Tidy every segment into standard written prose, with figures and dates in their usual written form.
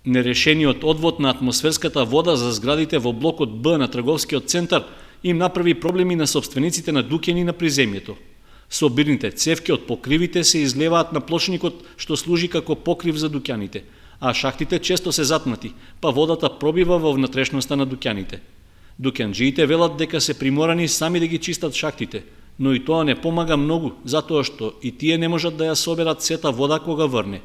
Нерешениот одвод на атмосферската вода за зградите во блокот Б на трговскиот центар им направи проблеми на собствениците на дуќани на приземјето. Собирните цевки од покривите се излеваат на плочникот што служи како покрив за дуќаните, а шахтите често се затнати, па водата пробива во внатрешноста на дуќаните. Дуќанџиите велат дека се приморани сами да ги чистат шахтите, но и тоа не помага многу, затоа што и тие не можат да ја соберат сета вода кога врне.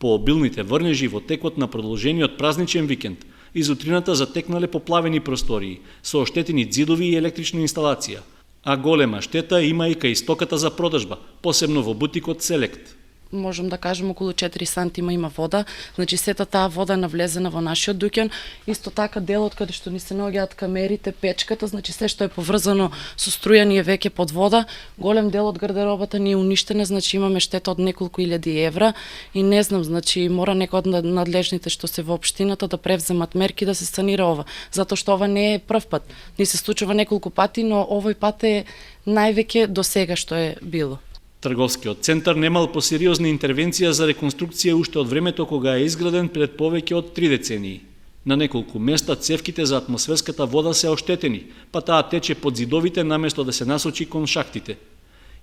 По обилните врнежи во текот на продолжениот празничен викенд, из утрината затекнале поплавени простории, со оштетени ѕидови и електрична инсталација, а голема штета има и кај стоката за продажба, посебно во бутикот Селект. Можем да кажем околу 4 сантима има вода, значи сета таа вода навлезена во нашиот дуќан, исто така делот каде што ни се наоѓаат камерите, печката, значи се што е поврзано со струја ни е веќе под вода, голем дел од гардеробата ни е уништена, значи имаме штета од неколку илјади евра и не знам, значи мора некој од надлежните што се во општината да превземат мерки да се санира ова, затоа што ова не е прв пат. Ни се случува неколку пати, но овој пат е највеќе до сега што е било. Трговскиот центар немал посериозна интервенција за реконструкција уште од времето кога е изграден пред повеќе од 3 децении. На неколку места цевките за атмосферската вода се оштетени, па таа тече под зидовите наместо да се насочи кон шахтите.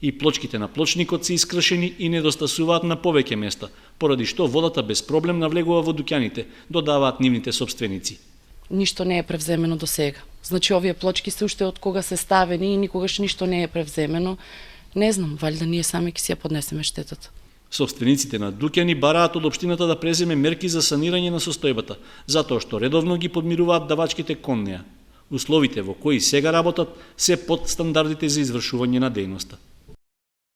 И плочките на плочникот се искршени и недостасуваат на повеќе места, поради што водата без проблем навлегува во дуќаните, додаваат нивните собственици. Ништо не е превземено до сега. Значи овие плочки се уште од кога се ставени и никогаш ништо не е превземено. Не знам, валјда ние сами ќе си ја поднесеме штетата. Собствениците на дуќани бараат од општината да преземе мерки за санирање на состојбата, затоа што редовно ги подмируваат давачките кон неа. Условите во кои сега работат се под стандардите за извршување на дејноста.